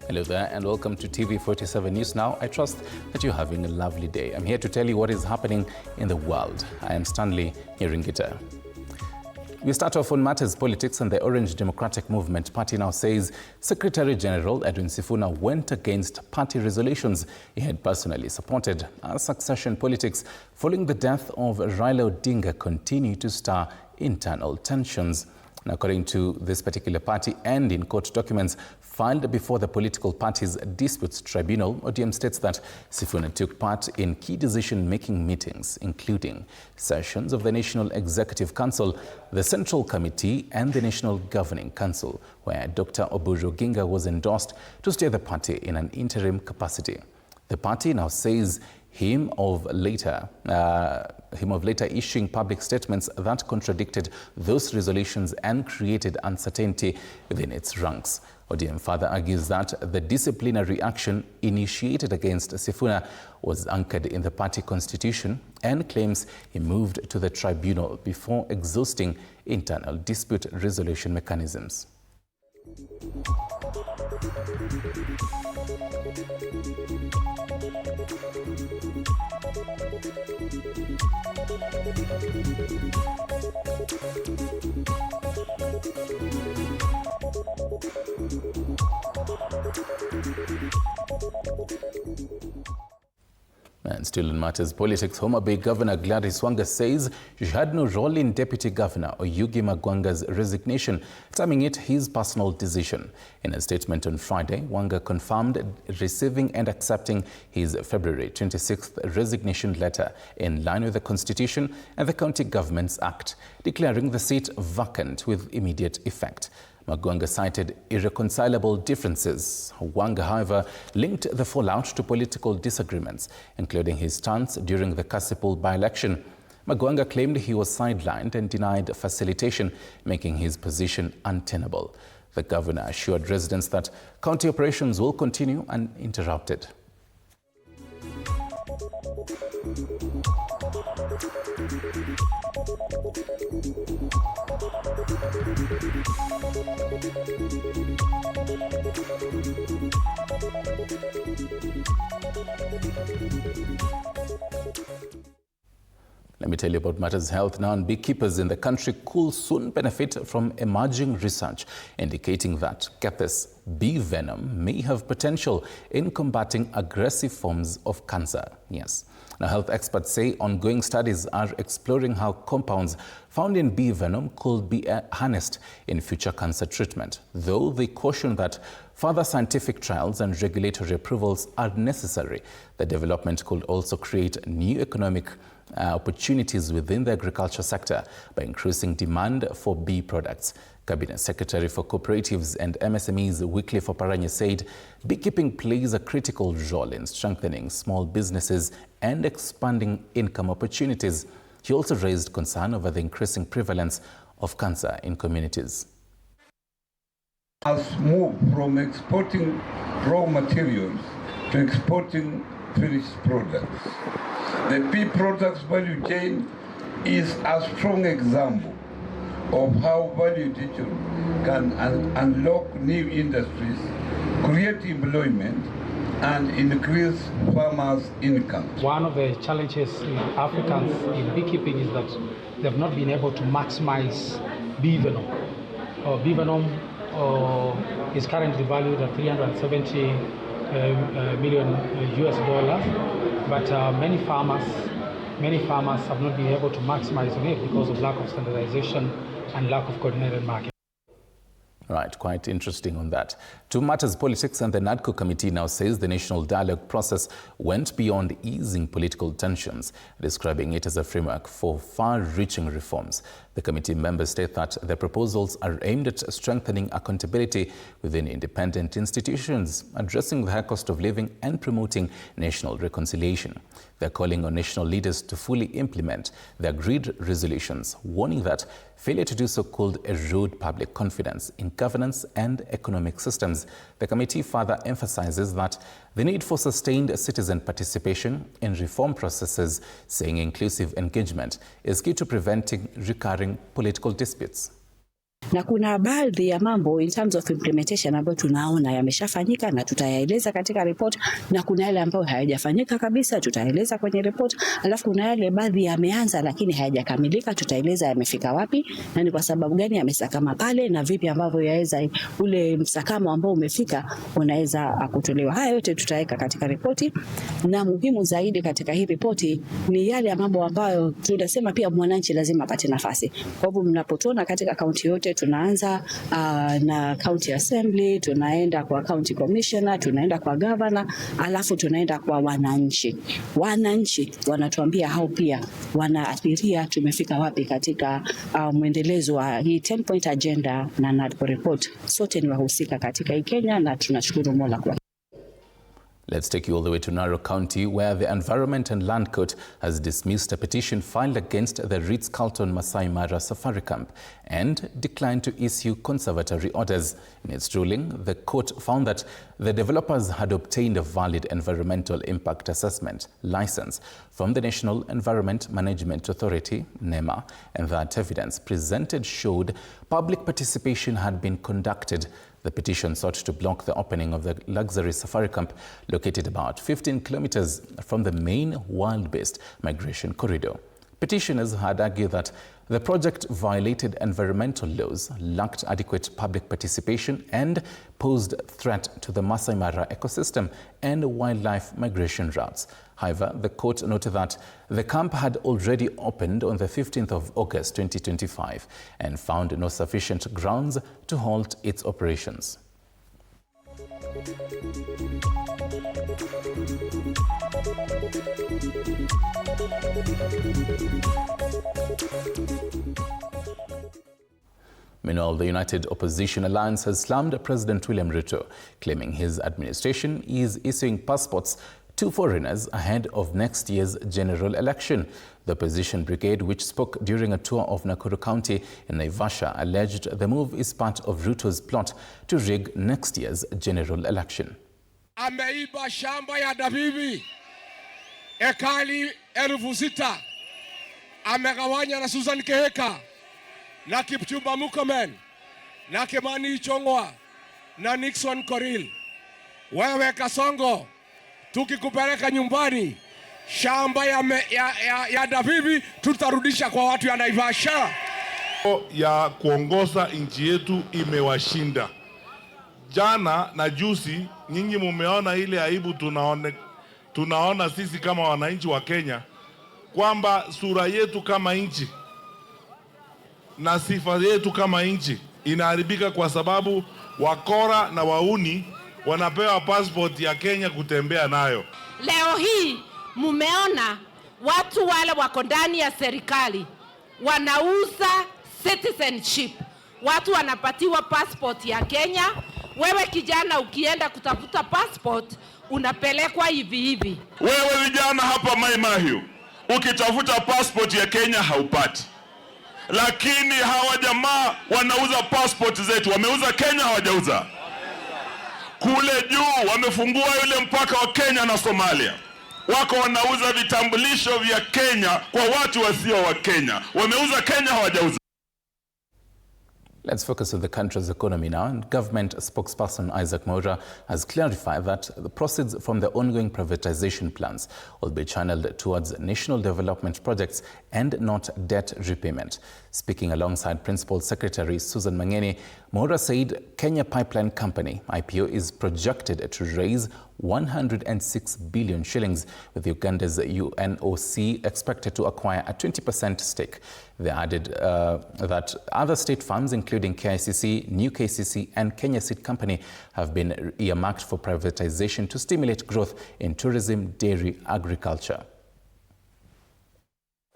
Hello there and welcome to TV47 News Now. I trust that you're having a lovely day. I'm here to tell you what is happening in the world. I am Stanley, Nyaringita. We start off on matters politics, and the Orange Democratic Movement Party now says Secretary General Edwin Sifuna went against party resolutions he had personally supported as succession politics following the death of Raila Odinga continue to stir internal tensions. And according to this particular party and in court documents filed before the political party's disputes tribunal, ODM states that Sifuna took part in key decision-making meetings, including sessions of the National Executive Council, the Central Committee and the National Governing Council, where Dr. Oburu Oginga was endorsed to steer the party in an interim capacity. The party now says him of later issuing public statements that contradicted those resolutions and created uncertainty within its ranks. ODM further argues that the disciplinary action initiated against Sifuna was anchored in the party constitution and claims he moved to the tribunal before exhausting internal dispute resolution mechanisms. And still in matters politics, Homa Bay Governor Gladys Wanga says she had no role in Deputy Governor Oyugi Magwanga's resignation, terming it his personal decision. In a statement on Friday, Wanga confirmed receiving and accepting his February 26th resignation letter in line with the Constitution and the County Governments Act, declaring the seat vacant with immediate effect. Magwanga cited irreconcilable differences. Wanga, however, linked the fallout to political disagreements, including his stance during the Kasipul by-election. Magwanga claimed he was sidelined and denied facilitation, making his position untenable. The governor assured residents that county operations will continue uninterrupted. Let me tell you about matters health now. And beekeepers in the country could soon benefit from emerging research indicating that, get this, bee venom may have potential in combating aggressive forms of cancer. Yes. Now, health experts say ongoing studies are exploring how compounds found in bee venom could be harnessed in future cancer treatment, though they caution that further scientific trials and regulatory approvals are necessary. The development could also create new economic opportunities within the agriculture sector by increasing demand for bee products. Cabinet Secretary for Cooperatives and MSMEs Wycliffe Oparanya said beekeeping plays a critical role in strengthening small businesses and expanding income opportunities. He also raised concern over the increasing prevalence of cancer in communities. Has moved from exporting raw materials to exporting finished products. The bee products value chain is a strong example of how value addition can unlock new industries, create employment, and increase farmers' income. One of the challenges in Africans in beekeeping is that they've not been able to maximize bee venom. Bee venom is currently valued at $370 million US, but many farmers have not been able to maximize it because of lack of standardization and lack of coordinated market. Right, quite interesting on that. To matters politics, and the NADCO committee now says the national dialogue process went beyond easing political tensions, describing it as a framework for far-reaching reforms. The committee members state that the proposals are aimed at strengthening accountability within independent institutions, addressing the high cost of living and promoting national reconciliation. They're calling on national leaders to fully implement the agreed resolutions, warning that failure to do so could erode public confidence in governance and economic systems. The committee further emphasizes that the need for sustained citizen participation in reform processes, saying inclusive engagement is key to preventing recurring political disputes. na kuna baadhi ya mambo in terms of implementation ambayo tunaona yameshafanyika na tutayaeleza katika report, na kuna yale ambayo hayajafanyika kabisa tutaeleza kwenye report, alafu kuna yale baadhi yameanza lakini hayajakamilika, tutaeleza yamefika wapi na ni kwa sababu gani yamesakama pale na vipi ambavyo yaweza ule msakamo ambao umefika unaweza kutolewa. Haya yote tutaweka katika ripoti, na muhimu zaidi katika hii ripoti ni yale mambo ambayo tunasema pia mwananchi lazima apate nafasi. Kwa hivyo mnapotuona katika kaunti yote tunaanza na county assembly, tunaenda kwa county commissioner, tunaenda kwa governor, alafu tunaenda kwa wananchi. Wananchi wanatuambia hao pia wanaathiriwa tumefika wapi katika mwendelezo wa hii 10 point agenda na NADCO report. Sote ni wahusika katika hii Kenya na tunashukuru Mola kwa. Let's take you all the way to Narok County, where the Environment and Land Court has dismissed a petition filed against the Ritz-Carlton Masai Mara Safari Camp and declined to issue conservatory orders. In its ruling, the court found that the developers had obtained a valid environmental impact assessment license from the National Environment Management Authority, NEMA, and that evidence presented showed public participation had been conducted. The petition sought to block the opening of the luxury safari camp located about 15 kilometers from the main wild-based migration corridor. Petitioners had argued that the project violated environmental laws, lacked adequate public participation, and posed a threat to the Masai Mara ecosystem and wildlife migration routes. However, the court noted that the camp had already opened on the 15th of August 2025 and found no sufficient grounds to halt its operations. Meanwhile, the United Opposition Alliance has slammed President William Ruto, claiming his administration is issuing passports to foreigners ahead of next year's general election. The opposition brigade, which spoke during a tour of Nakuru County in Naivasha, alleged the move is part of Ruto's plot to rig next year's general election. Ameiba shamba ya Davivi ekali 6,000 amegawanya na Susan Keheka na Kipchumba Murkomen na Kimani Ichung'wah na Nixon Koril. Wewe Kasongo, tukikupeleka nyumbani shamba ya Davivi tutarudisha kwa watu ya Naivasha. Ya kuongoza nchi yetu imewashinda. Jana na juzi nyinyi mumeona ile aibu tunaona sisi kama wananchi wa Kenya, kwamba sura yetu kama nchi na sifa yetu kama nchi inaharibika kwa sababu wakora na wauni wanapewa passport ya Kenya kutembea nayo. Leo hii mumeona watu wale wako ndani ya serikali wanauza citizenship. Watu wanapatiwa passport ya Kenya. Wewe kijana ukienda kutafuta passport unapelekwa hivi hivi. Wewe vijana hapa Mai Mahiu, ukitafuta passport ya Kenya haupati. Lakini hawa jamaa wanauza passport zetu. Wameuza Kenya, hawajauza. Kule juu wamefungua yule mpaka wa Kenya na Somalia. Wako wanauza vitambulisho vya Kenya kwa watu wasio wa Kenya. Wameuza Kenya, hawajauza. Let's focus on the country's economy now. And government spokesperson Isaac Mwaura has clarified that the proceeds from the ongoing privatization plans will be channeled towards national development projects and not debt repayment. Speaking alongside Principal Secretary Susan Mangeni, Mwaura said Kenya Pipeline Company, IPO, is projected to raise 106 billion shillings, with Uganda's UNOC expected to acquire a 20% stake. They added that other state funds, including KICC, New KCC, and Kenya Seed Company, have been earmarked for privatization to stimulate growth in tourism, dairy, agriculture.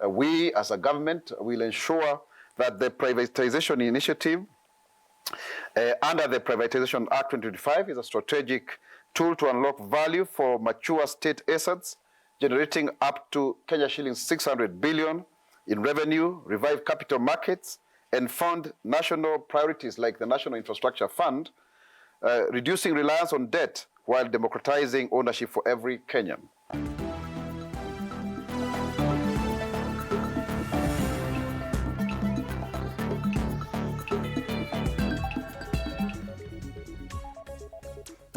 We, as a government, will ensure that the privatization initiative under the Privatization Act 2025 is a strategic tool to unlock value for mature state assets, generating up to Kenya shillings 600 billion in revenue, revive capital markets, and fund national priorities like the National Infrastructure Fund, reducing reliance on debt while democratizing ownership for every Kenyan.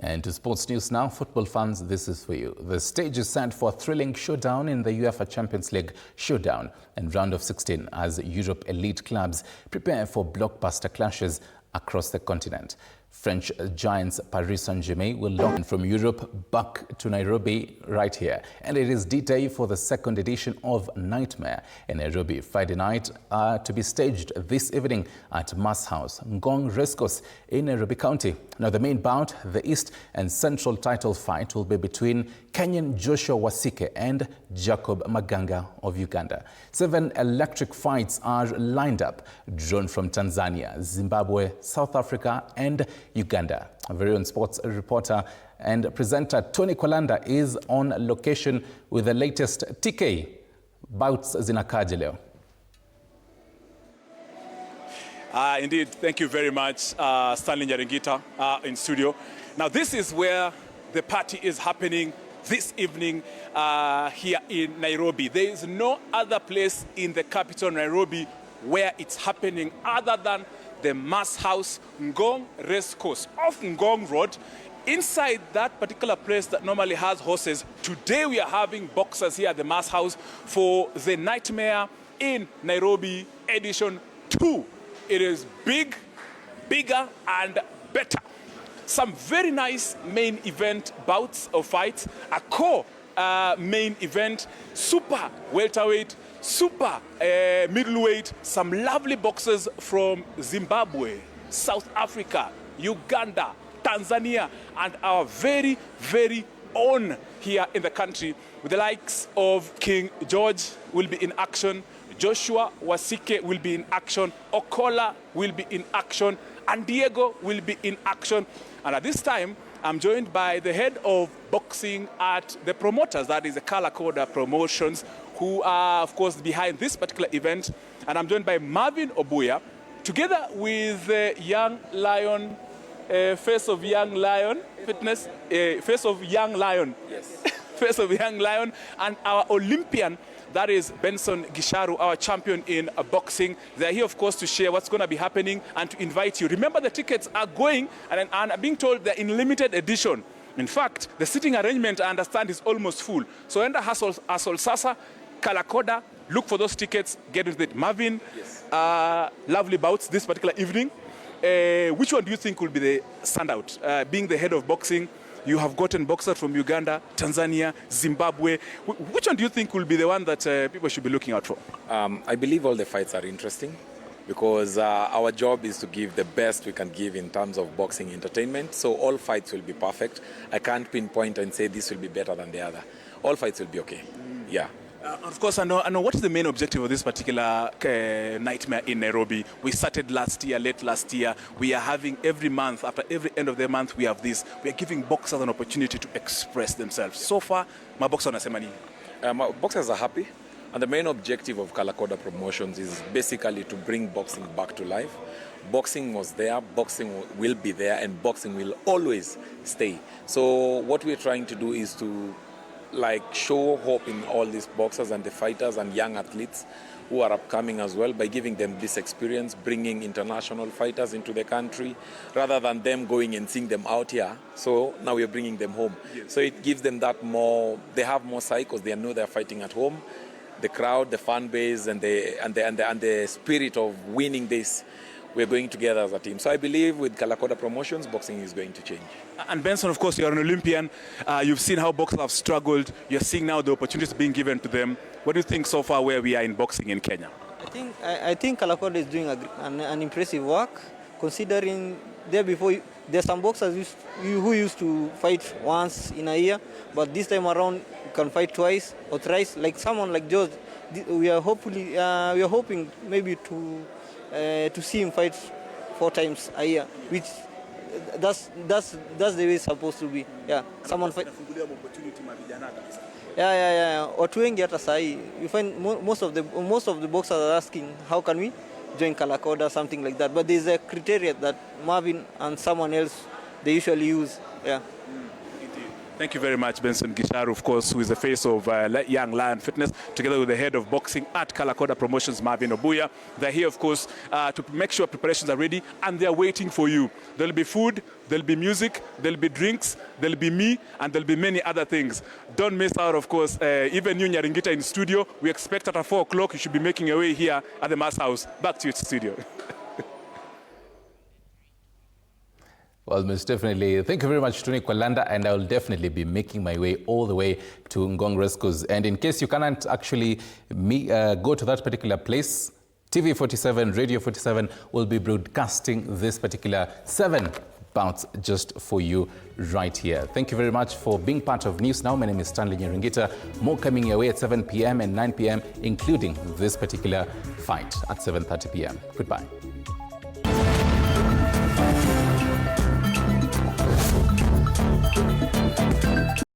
And to sports news now, football fans, this is for you. The stage is set for a thrilling showdown in the UEFA Champions League showdown and round of 16 as Europe elite clubs prepare for blockbuster clashes across the continent. French giants Paris Saint-Germain will lock in from Europe back to Nairobi right here. And it is D-Day for the second edition of Nightmare in Nairobi. Friday night to be staged this evening at Mass House, Ngong Racecourse in Nairobi County. Now the main bout, the East and Central title fight, will be between Kenyan Joshua Wasike and Jacob Maganga of Uganda. 7 electric fights are lined up, drawn from Tanzania, Zimbabwe, South Africa and Uganda. Our very own sports reporter and presenter Tony Kolanda is on location with the latest TK bouts zinakaje leo. Indeed, thank you very much, Stanley Nyaringita in studio. Now this is where the party is happening this evening here in Nairobi. There is no other place in the capital, Nairobi, where it's happening other than the Mass House, Ngong Racecourse, off Ngong Road. Inside that particular place that normally has horses, today we are having boxers here at the Mass House for the Nightmare in Nairobi Edition 2. It is big, bigger and better. Some very nice main event bouts of fights, a core main event, super welterweight, super middleweight, some lovely boxers from Zimbabwe, South Africa, Uganda, Tanzania, and our very, very own here in the country, with the likes of King George will be in action, Joshua Wasike will be in action, Okola will be in action, and Diego will be in action. And at this time, I'm joined by the head of boxing at the promoters, that is the Kalakoda Promotions, who are, of course, behind this particular event. And I'm joined by Marvin Obuya, together with Young Lion, Face of Young Lion, Fitness, Face of Young Lion. Yes. Face of Young Lion, and our Olympian, that is Benson Gisharu, our champion in boxing. They're here, of course, to share what's going to be happening and to invite you. Remember, the tickets are going, and I'm being told they're in limited edition. In fact, the sitting arrangement, I understand, is almost full. So enda Asol Sasa, Kalakoda, look for those tickets, get with it. Marvin, yes. Lovely bouts this particular evening. Which one do you think will be the standout? Being the head of boxing, you have gotten boxers from Uganda, Tanzania, Zimbabwe. Which one do you think will be the one that people should be looking out for? I believe all the fights are interesting because our job is to give the best we can give in terms of boxing entertainment. So all fights will be perfect. I can't pinpoint and say this will be better than the other. All fights will be okay. Yeah. Of course, I know what is the main objective of this particular Nightmare in Nairobi. We started late last year. We are having every month, after every end of the month, we have this. We are giving boxers an opportunity to express themselves. So far, my boxers wanasema nini? Boxers are happy. And the main objective of Kalakoda Promotions is basically to bring boxing back to life. Boxing was there, boxing will be there, and boxing will always stay. So what we're trying to do is to show hope in all these boxers and the fighters and young athletes who are upcoming as well by giving them this experience, bringing international fighters into the country rather than them going and seeing them out here. So now we're bringing them home. Yes. So it gives them that more, they have more cycles, they know they're fighting at home. The crowd, the fan base, and the spirit of winning this, we're going together as a team. So I believe with Kalakoda Promotions, boxing is going to change. And Benson, of course, you're an Olympian. You've seen how boxers have struggled. You're seeing now the opportunities being given to them. What do you think so far where we are in boxing in Kenya? I think Kalakoda is doing an impressive work, considering there before, there's some boxers who used to fight once in a year, but this time around you can fight twice or thrice. Like someone like George, we are hoping maybe to see him fight 4 times a year, which that's the way it's supposed to be. Yeah, someone fight. Yeah. Watu wengi hata sahi, you find most of the boxers are asking how can we join Kalakoda, something like that. But there's a criteria that Marvin and someone else they usually use. Yeah. Thank you very much, Benson Gisharu, of course, who is the face of Young Lion Fitness, together with the head of boxing at Kalakoda Promotions, Marvin Obuya. They're here, of course, to make sure preparations are ready, and they're waiting for you. There'll be food, there'll be music, there'll be drinks, there'll be me, and there'll be many other things. Don't miss out, of course, even you, Nyaringita, in studio. We expect at 4 o'clock you should be making your way here at the Mass House. Back to your studio. Well, most definitely. Thank you very much, Tony Kwalanda, and I will definitely be making my way all the way to Ngong Rescues. And in case you cannot actually go to that particular place, TV47, Radio 47 will be broadcasting this particular 7 bouts just for you right here. Thank you very much for being part of News Now. My name is Stanley Nyaringita. More coming your way at 7 p.m. and 9 p.m., including this particular fight at 7:30 p.m. Goodbye.